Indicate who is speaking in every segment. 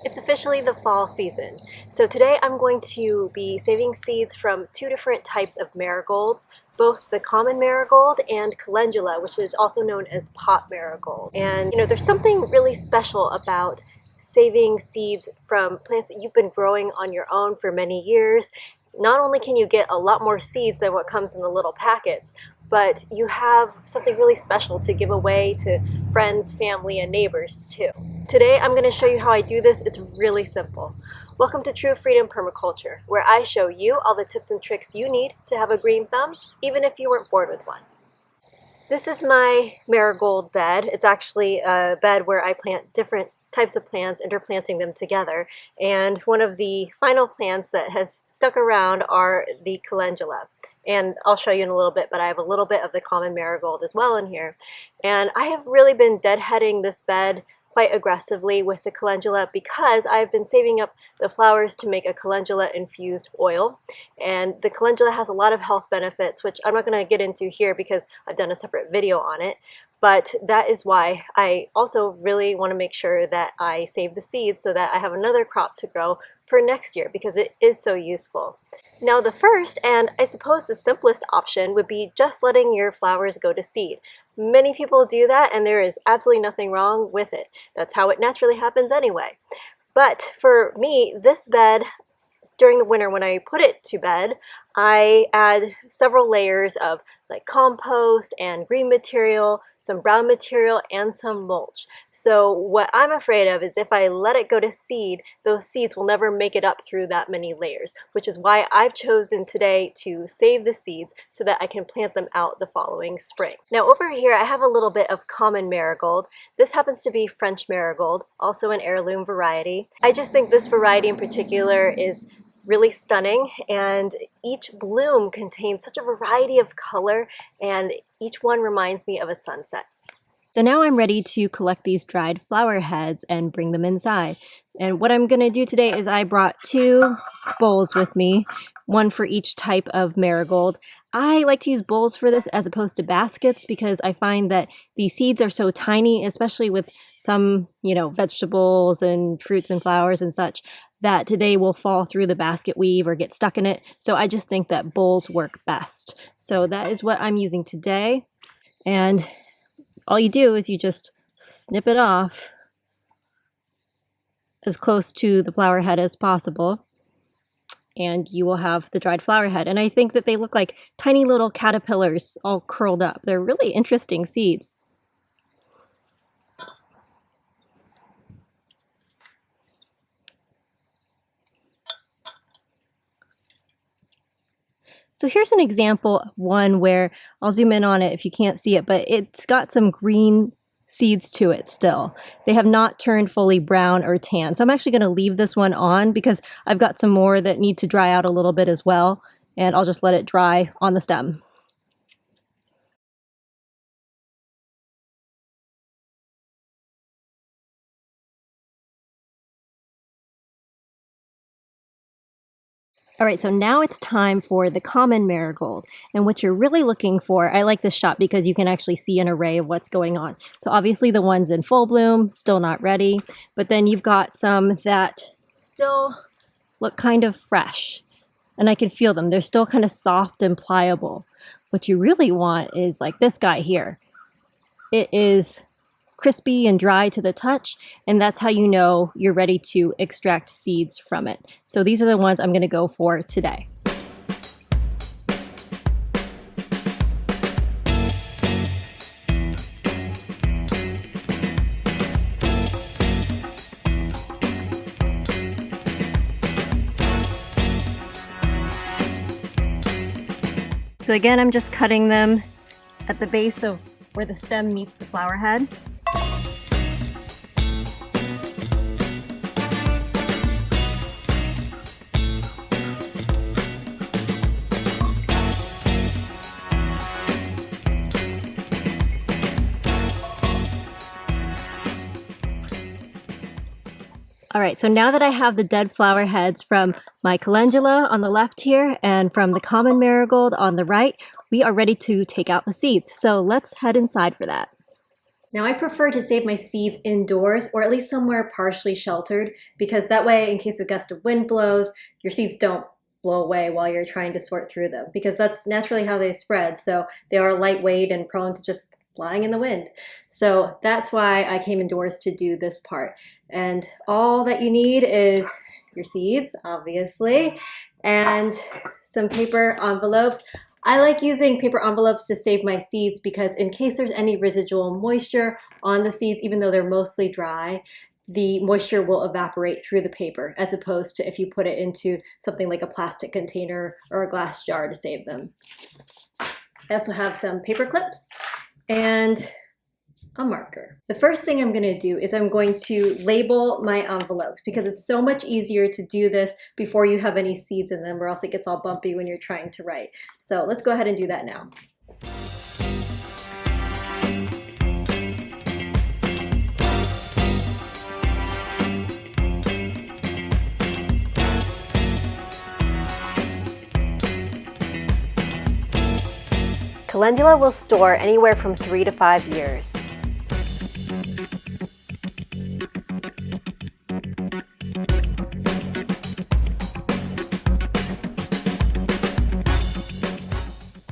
Speaker 1: It's officially the fall season. So today I'm going to be saving seeds from two different types of marigolds, both the common marigold and calendula, which is also known as pot marigold. And there's something really special about saving seeds from plants that you've been growing on your own for many years. Not only can you get a lot more seeds than what comes in the little packets, but you have something really special to give away to friends, family, and neighbors too. Today I'm going to show you how I do this. It's really simple. Welcome to True Freedom Permaculture, where I show you all the tips and tricks you need to have a green thumb, even if you weren't born with one. This is my marigold bed. It's actually a bed where I plant different types of plants, interplanting them together. And one of the final plants that has stuck around are the calendula. And I'll show you in a little bit, but I have a little bit of the common marigold as well in here. And I have really been deadheading this bed quite aggressively with the calendula because I've been saving up the flowers to make a calendula infused oil. And the calendula has a lot of health benefits, which I'm not going to get into here because I've done a separate video on it. But that is why I also really want to make sure that I save the seeds so that I have another crop to grow for next year, because it is so useful. Now the first, and I suppose the simplest option, would be just letting your flowers go to seed. Many people do that, and there is absolutely nothing wrong with it. That's how it naturally happens anyway. But for me, this bed, during the winter when I put it to bed, I add several layers of like compost and green material, some brown material, and some mulch. So what I'm afraid of is if I let it go to seed, those seeds will never make it up through that many layers, which is why I've chosen today to save the seeds so that I can plant them out the following spring. Now over here I have a little bit of common marigold. This happens to be French marigold, also an heirloom variety. I just think this variety in particular is really stunning, and each bloom contains such a variety of color, and each one reminds me of a sunset. So now I'm ready to collect these dried flower heads and bring them inside. And what I'm going to do today is I brought two bowls with me, one for each type of marigold. I like to use bowls for this as opposed to baskets because I find that the seeds are so tiny, especially with some, vegetables and fruits and flowers and such, that they will fall through the basket weave or get stuck in it. So I just think that bowls work best. So that is what I'm using today. And all you do is you just snip it off as close to the flower head as possible, and you will have the dried flower head. And I think that they look like tiny little caterpillars all curled up. They're really interesting seeds. So here's an example of one where I'll zoom in on it if you can't see it, but it's got some green seeds to it still. They have not turned fully brown or tan. So I'm actually going to leave this one on because I've got some more that need to dry out a little bit as well, and I'll just let it dry on the stem. All right, so now it's time for the common marigold. And what you're really looking for, I like this shot because you can actually see an array of what's going on. So obviously the ones in full bloom, still not ready, but then you've got some that still look kind of fresh. And I can feel them. They're still kind of soft and pliable. What you really want is like this guy here. It is crispy and dry to the touch, and that's how you know you're ready to extract seeds from it. So these are the ones I'm going to go for today. So again, I'm just cutting them at the base of where the stem meets the flower head. All right, so now that I have the dead flower heads from my calendula on the left here and from the common marigold on the right, we are ready to take out the seeds. So let's head inside for that. Now I prefer to save my seeds indoors or at least somewhere partially sheltered, because that way, in case a gust of wind blows, your seeds don't blow away while you're trying to sort through them, because that's naturally how they spread. So they are lightweight and prone to just flying in the wind. So that's why I came indoors to do this part. And all that you need is your seeds, obviously, and some paper envelopes. I like using paper envelopes to save my seeds because in case there's any residual moisture on the seeds, even though they're mostly dry, the moisture will evaporate through the paper, as opposed to if you put it into something like a plastic container or a glass jar to save them. I also have some paper clips and a marker. The first thing I'm going to do is I'm going to label my envelopes, because it's so much easier to do this before you have any seeds in them, or else it gets all bumpy when you're trying to write. So let's go ahead and do that now. Calendula will store anywhere from 3 to 5 years.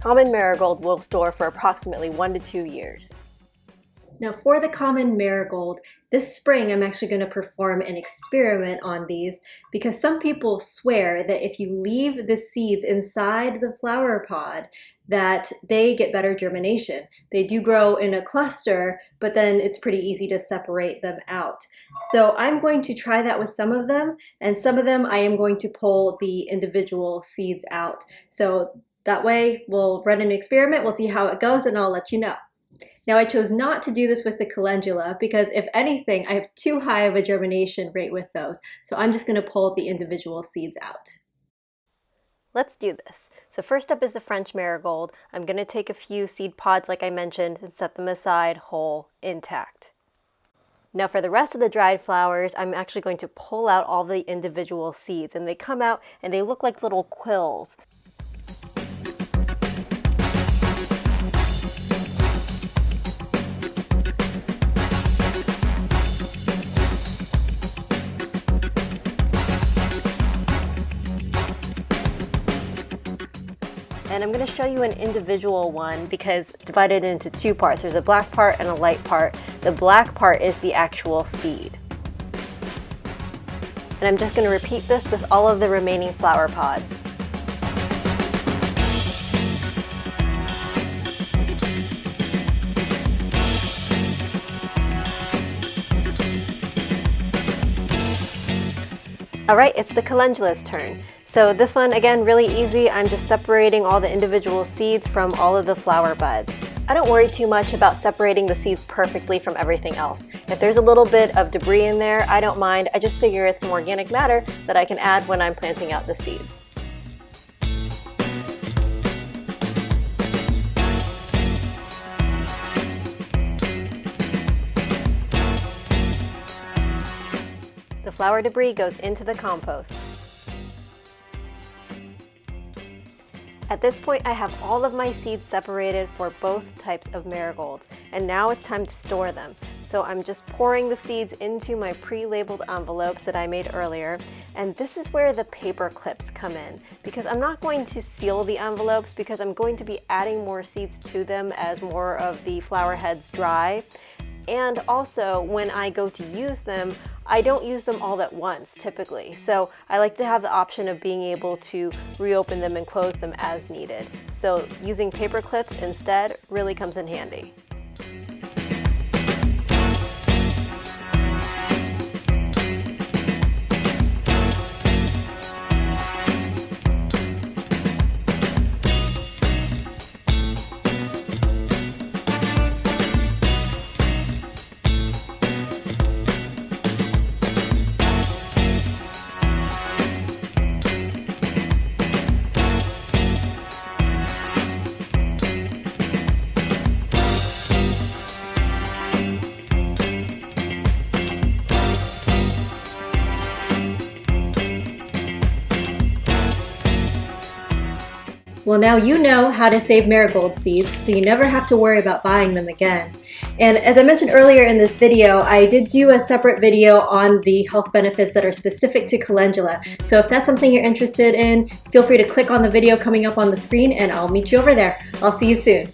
Speaker 1: Common marigold will store for approximately 1 to 2 years. Now for the common marigold, this spring I'm actually going to perform an experiment on these, because some people swear that if you leave the seeds inside the flower pod, that they get better germination. They do grow in a cluster, but then it's pretty easy to separate them out. So I'm going to try that with some of them, and some of them I am going to pull the individual seeds out. So that way we'll run an experiment, we'll see how it goes, and I'll let you know. Now I chose not to do this with the calendula because if anything, I have too high of a germination rate with those. So I'm just going to pull the individual seeds out. Let's do this. So first up is the French marigold. I'm going to take a few seed pods like I mentioned and set them aside whole, intact. Now for the rest of the dried flowers, I'm actually going to pull out all the individual seeds, and they come out and they look like little quills. And I'm going to show you an individual one because it's divided into two parts. There's a black part and a light part. The black part is the actual seed. And I'm just going to repeat this with all of the remaining flower pods. Alright, it's the calendula's turn. So this one, again, really easy. I'm just separating all the individual seeds from all of the flower buds. I don't worry too much about separating the seeds perfectly from everything else. If there's a little bit of debris in there, I don't mind. I just figure it's some organic matter that I can add when I'm planting out the seeds. The flower debris goes into the compost. At this point, I have all of my seeds separated for both types of marigolds, and now it's time to store them. So I'm just pouring the seeds into my pre-labeled envelopes that I made earlier, and this is where the paper clips come in, because I'm not going to seal the envelopes because I'm going to be adding more seeds to them as more of the flower heads dry. And also, when I go to use them, I don't use them all at once typically. So I like to have the option of being able to reopen them and close them as needed. So using paper clips instead really comes in handy. Well, now you know how to save marigold seeds, so you never have to worry about buying them again. And as I mentioned earlier in this video, I did do a separate video on the health benefits that are specific to calendula. So if that's something you're interested in, feel free to click on the video coming up on the screen and I'll meet you over there. I'll see you soon.